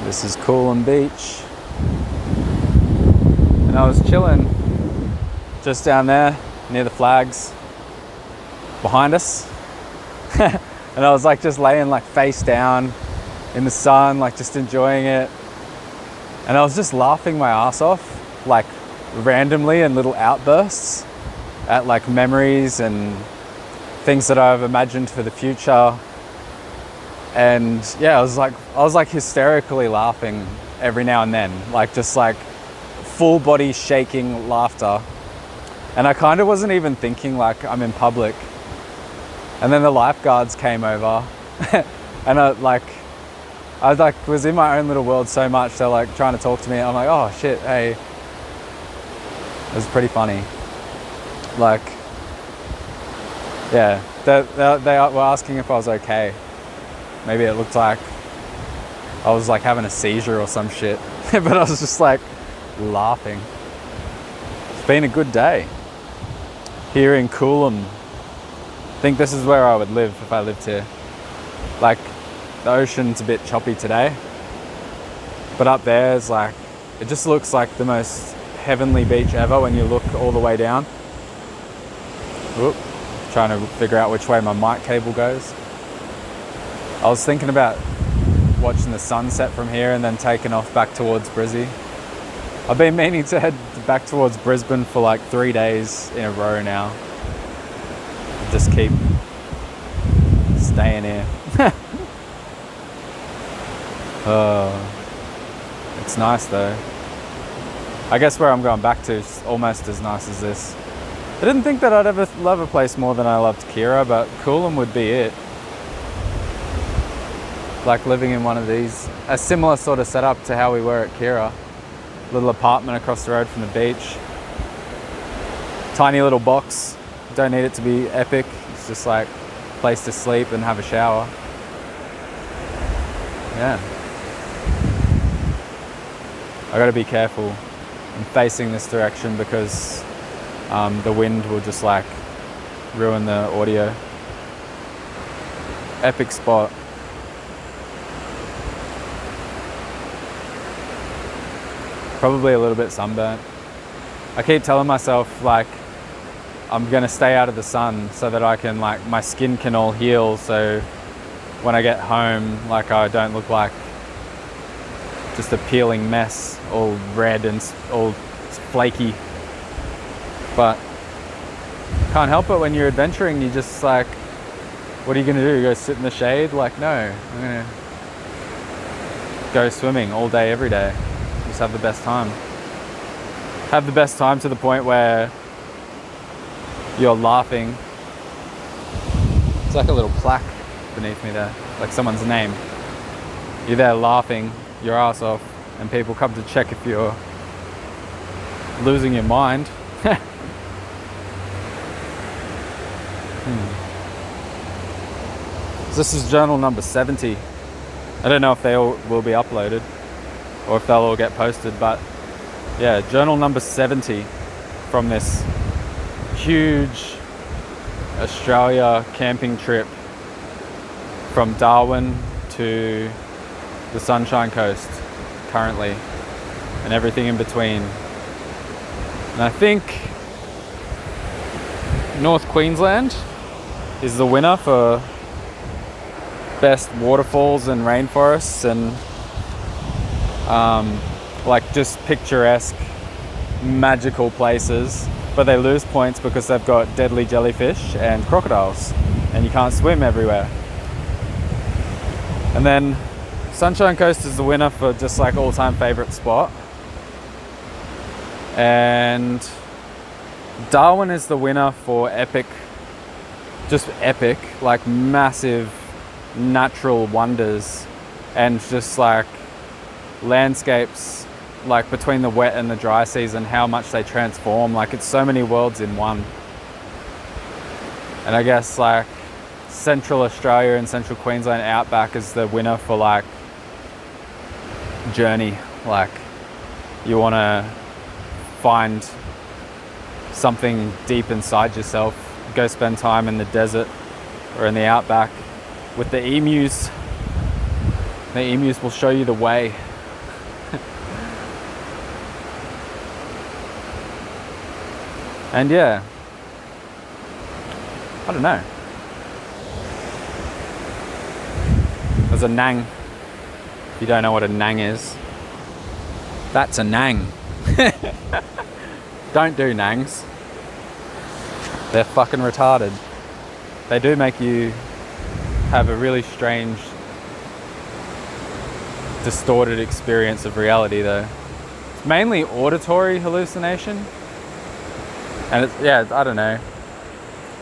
This is Coolum Beach. And I was chilling just down there near the flags behind us. And I was like just laying like face down in the sun, like just enjoying it. And I was just laughing my ass off, like randomly in little outbursts at like memories and things that I've imagined for the future. And yeah, I was like hysterically laughing every now and then, like just like full body shaking laughter. And I kind of wasn't even thinking like I'm in public. And then the lifeguards came over and I was in my own little world so much. They're like trying to talk to me. I'm like, oh shit, hey. It was pretty funny. Like, yeah, they were asking if I was okay. Maybe it looked like I was like having a seizure or some shit. But I was just like laughing. It's been a good day here in Coolum. I think this is where I would live if I lived here. Like, the ocean's a bit choppy today, but up there is like, it just looks like the most heavenly beach ever when you look all the way down. Whoop, trying to figure out which way my mic cable goes. I was thinking about watching the sunset from here and then taking off back towards Brizzy. I've been meaning to head back towards Brisbane for like 3 days in a row now. Just keep staying here. It's nice though. I guess where I'm going back to is almost as nice as this. I didn't think that I'd ever love a place more than I loved Kira, but Coolum would be it. Like living in one of these, a similar sort of setup to how we were at Kira. Little apartment across the road from the beach. Tiny little box. Don't need it to be epic. It's just like a place to sleep and have a shower. Yeah. I gotta be careful. I'm facing this direction because the wind will just like ruin the audio. Epic spot. Probably a little bit sunburnt. I keep telling myself like I'm gonna stay out of the sun so that I can like my skin can all heal, so when I get home like I don't look like just a peeling mess, all red and all flaky. But can't help it when you're adventuring. You just like, what are you gonna do? Go sit in the shade? Like, no, I'm gonna go swimming all day, every day. Just have the best time. Have the best time to the point where you're laughing. It's like a little plaque beneath me there, like someone's name. You're there laughing your ass off and people come to check if you're losing your mind. So this is journal number 70. I don't know if they all will be uploaded or if they'll all get posted, but yeah, journal number 70 from this huge Australia camping trip from Darwin to the Sunshine Coast currently and everything in between. And I think North Queensland is the winner for best waterfalls and rainforests and like just picturesque, magical places, but they lose points because they've got deadly jellyfish and crocodiles and you can't swim everywhere. And then Sunshine Coast is the winner for just like all-time favorite spot. And Darwin is the winner for epic, just epic, like massive natural wonders and just like landscapes, like between the wet and the dry season, how much they transform. Like it's so many worlds in one. And I guess like Central Australia and Central Queensland outback is the winner for like journey. Like you want to find something deep inside yourself, go spend time in the desert or in the outback with the emus. The emus will show you the way And yeah, I don't know. There's a nang. If you don't know what a nang is, that's a nang. Don't do nangs. They're fucking retarded. They do make you have a really strange, distorted experience of reality though. It's mainly auditory hallucination. And it's, yeah, I don't know.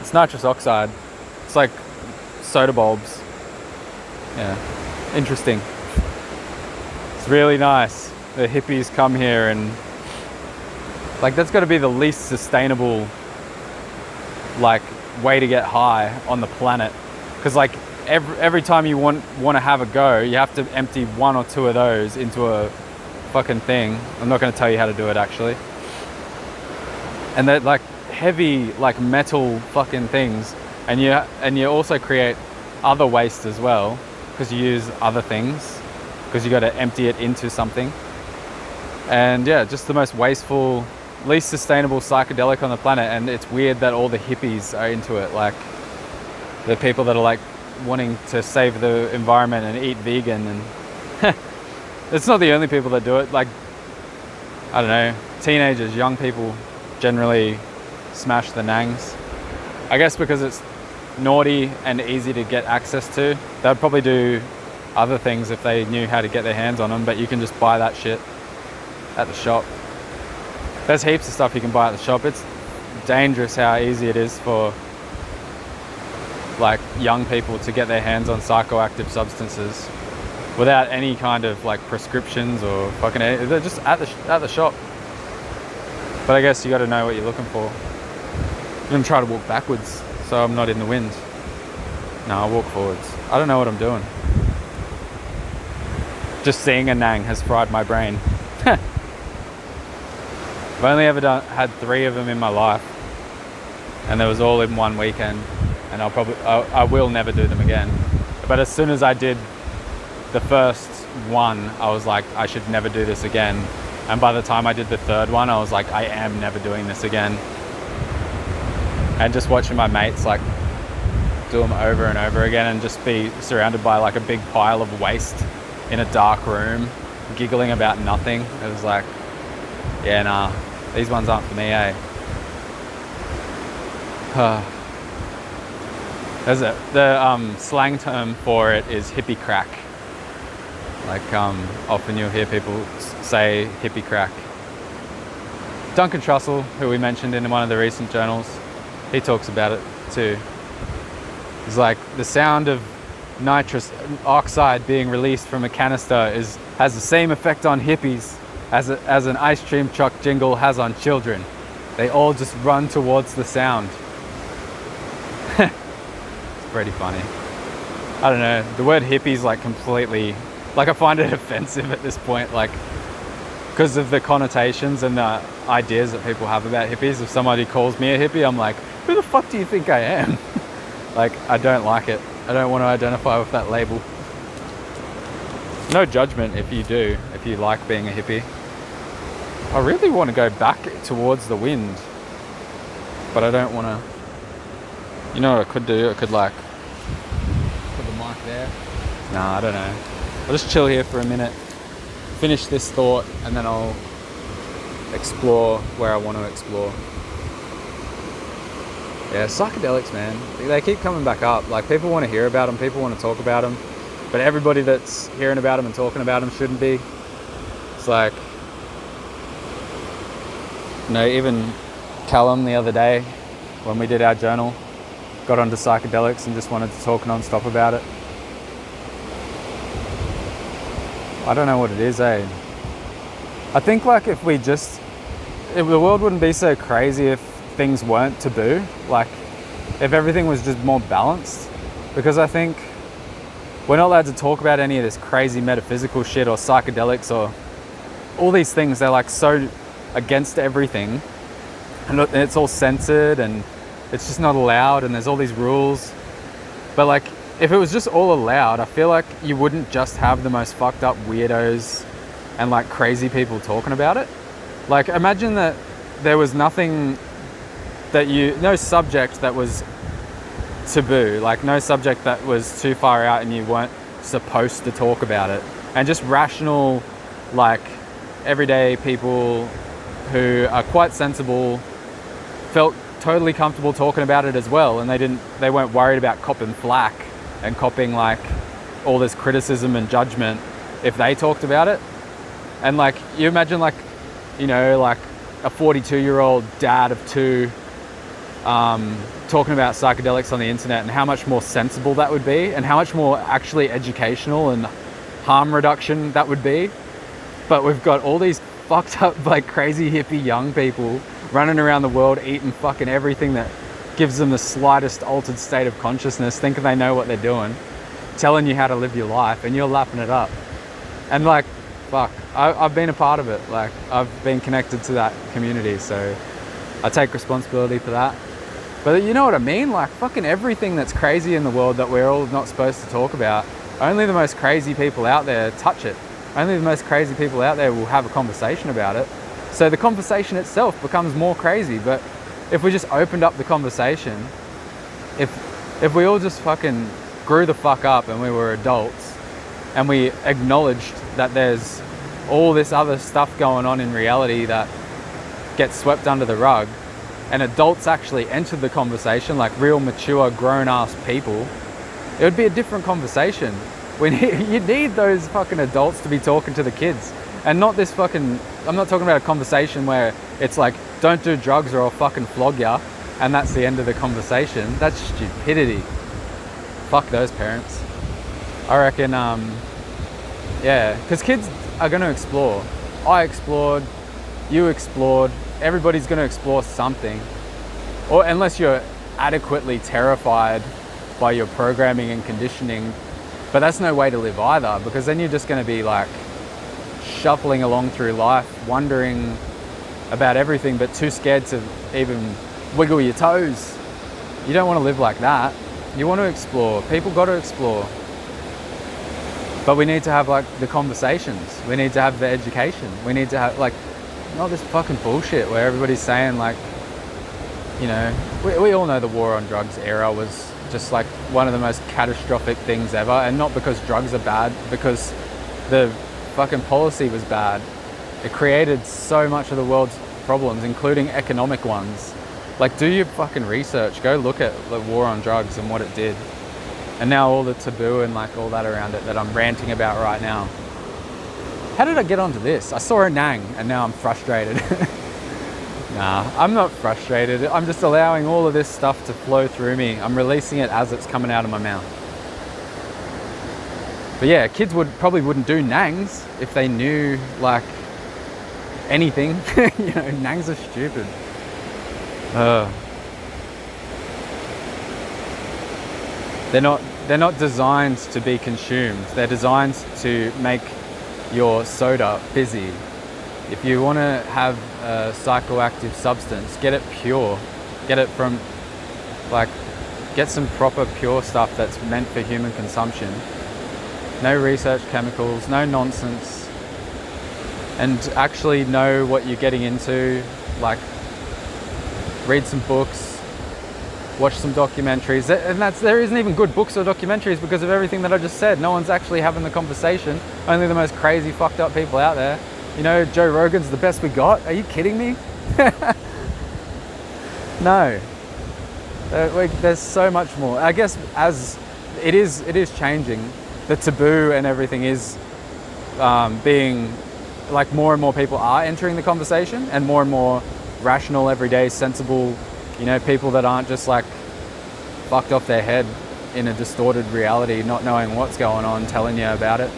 It's nitrous oxide. It's like soda bulbs. Yeah, interesting. It's really nice. The hippies come here and like that's got to be the least sustainable like way to get high on the planet, because like every time you want to have a go, you have to empty 1 or 2 of those into a fucking thing. I'm not going to tell you how to do it actually. And they're like heavy like metal fucking things, and you also create other waste as well because you use other things because you got to empty it into something. And yeah, just the most wasteful, least sustainable psychedelic on the planet. And it's weird that all the hippies are into it, like the people that are like wanting to save the environment and eat vegan. And it's not the only people that do it. Like, I don't know, teenagers, young people generally smash the nangs, I guess because it's naughty and easy to get access to. They'd probably do other things if they knew how to get their hands on them, but you can just buy that shit at the shop. There's heaps of stuff you can buy at the shop. It's dangerous how easy it is for like young people to get their hands on psychoactive substances without any kind of like prescriptions or fucking, they're just at the shop. But I guess you got to know what you're looking for. I'm gonna try to walk backwards so I'm not in the wind. No, I'll walk forwards. I don't know what I'm doing. Just seeing a nang has fried my brain. I've only ever had 3 of them in my life, and they was all in one weekend, and I will never do them again. But as soon as I did the first one, I was like, I should never do this again. And by the time I did the 3rd one, I was like, I am never doing this again. And just watching my mates like do them over and over again and just be surrounded by like a big pile of waste in a dark room, giggling about nothing. It was like, yeah, nah, these ones aren't for me, eh? The slang term for it is hippie crack. Like often you'll hear people say hippie crack. Duncan Trussell, who we mentioned in one of the recent journals, he talks about it too. It's like the sound of nitrous oxide being released from a canister has the same effect on hippies as an ice cream truck jingle has on children. They all just run towards the sound. It's pretty funny. I don't know, the word hippie is like completely, like I find it offensive at this point, like because of the connotations and the ideas that people have about hippies. If somebody calls me a hippie, I'm like, who the fuck do you think I am? Like, I don't like it. I don't want to identify with that label. No judgment if you do, if you like being a hippie. I really want to go back towards the wind, but I don't want to. You know what I could do? I could like put the mic there. Nah, I don't know. I'll just chill here for a minute, finish this thought, and then I'll explore where I want to explore. Yeah, psychedelics, man. They keep coming back up. Like, people want to hear about them, people want to talk about them, but everybody that's hearing about them and talking about them shouldn't be. It's like, you know, even Callum the other day, when we did our journal, got onto psychedelics and just wanted to talk non-stop about it. I don't know what it is, eh? I think like if the world wouldn't be so crazy if things weren't taboo, like if everything was just more balanced, because I think we're not allowed to talk about any of this crazy metaphysical shit or psychedelics or all these things. They're like so against everything, and it's all censored and it's just not allowed, and there's all these rules. But like, if it was just all allowed, I feel like you wouldn't just have the most fucked up weirdos and like crazy people talking about it. Like, imagine that there was nothing no subject that was taboo, like no subject that was too far out and you weren't supposed to talk about it. And just rational, like everyday people who are quite sensible felt totally comfortable talking about it as well, and they weren't worried about copping flack and copping like all this criticism and judgment if they talked about it. And like you imagine like, you know, like a 42-year-old dad of two talking about psychedelics on the internet, and how much more sensible that would be, and how much more actually educational and harm reduction that would be. But we've got all these fucked up, like crazy hippie young people running around the world eating fucking everything that gives them the slightest altered state of consciousness, thinking they know what they're doing, telling you how to live your life, and you're lapping it up. And like, fuck, I've been a part of it. Like, I've been connected to that community, so I take responsibility for that. But you know what I mean? Like, fucking everything that's crazy in the world that we're all not supposed to talk about, only the most crazy people out there touch it. Only the most crazy people out there will have a conversation about it. So the conversation itself becomes more crazy. But if we just opened up the conversation, if we all just fucking grew the fuck up and we were adults, and we acknowledged that there's all this other stuff going on in reality that gets swept under the rug, and adults actually entered the conversation like real mature grown-ass people, it would be a different conversation. You need those fucking adults to be talking to the kids, and not this fucking, I'm not talking about a conversation where it's like, don't do drugs or I'll fucking flog ya, and that's the end of the conversation. That's stupidity. Fuck those parents. I reckon, yeah, because kids are going to explore. I explored, you explored, everybody's going to explore something. Or unless you're adequately terrified by your programming and conditioning. But that's no way to live either, because then you're just going to be like shuffling along through life, wondering about everything, but too scared to even wiggle your toes. You don't want to live like that. You want to explore. People got to explore. But we need to have like the conversations. We need to have the education. We need to have like, not this fucking bullshit where everybody's saying like, you know, we all know the war on drugs era was just like one of the most catastrophic things ever. And not because drugs are bad, because the fucking policy was bad. It created so much of the world's problems, including economic ones. Like, do your fucking research. Go look at the war on drugs and what it did. And now all the taboo and like all that around it that I'm ranting about right now. How did I get onto this? I saw a nang and now I'm frustrated. Nah, I'm not frustrated. I'm just allowing all of this stuff to flow through me. I'm releasing it as it's coming out of my mouth. But yeah, kids probably wouldn't do nangs if they knew like anything. You know, nangs are stupid. They're not designed to be consumed. They're designed to make your soda fizzy. If you want to have a psychoactive substance, get it pure. Get it from, like, get some proper pure stuff that's meant for human consumption. No research chemicals, no nonsense. And actually know what you're getting into. Like, read some books, watch some documentaries. And there isn't even good books or documentaries because of everything that I just said. No one's actually having the conversation. Only the most crazy, fucked up people out there. You know, Joe Rogan's the best we got. Are you kidding me? No. There's so much more. I guess as it is changing. The taboo and everything is being, like, more and more people are entering the conversation, and more rational, everyday, sensible, you know, people that aren't just like fucked off their head in a distorted reality, not knowing what's going on, telling you about it.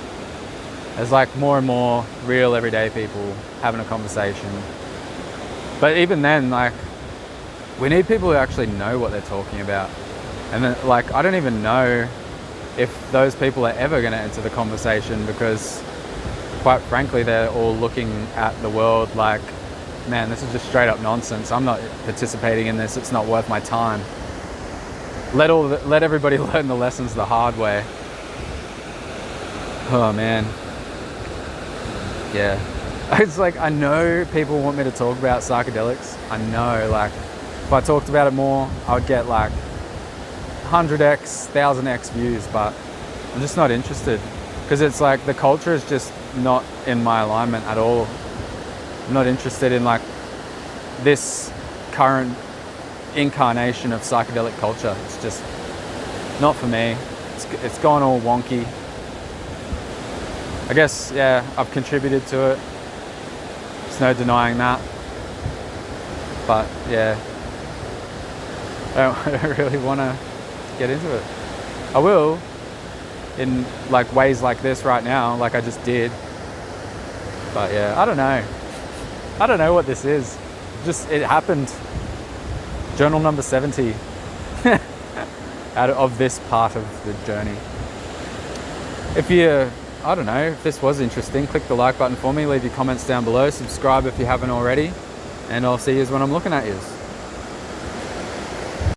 There's like more and more real everyday people having a conversation. But even then, like, we need people who actually know what they're talking about. And then, like, I don't even know if those people are ever going to enter the conversation, because quite frankly, they're all looking at the world like, man, this is just straight up nonsense. I'm not participating in this. It's not worth my time. Let everybody learn the lessons the hard way. Oh man. Yeah. It's like, I know people want me to talk about psychedelics. I know, like, I talked about it more, I would get like 100x, 1000x views, but I'm just not interested because it's like the culture is just not in my alignment at all. I'm not interested in like this current incarnation of psychedelic culture. It's just not for me. It's gone all wonky. I guess, yeah, I've contributed to it. There's no denying that. But yeah, I don't really want to get into it. I will in like ways like this right now, like I just did. But yeah, I don't know. I don't know what this is. Just, it happened. Journal number 70 out of this part of the journey. If you, I don't know, if this was interesting, click the like button for me, leave your comments down below, subscribe if you haven't already, and I'll see you when I'm looking at you.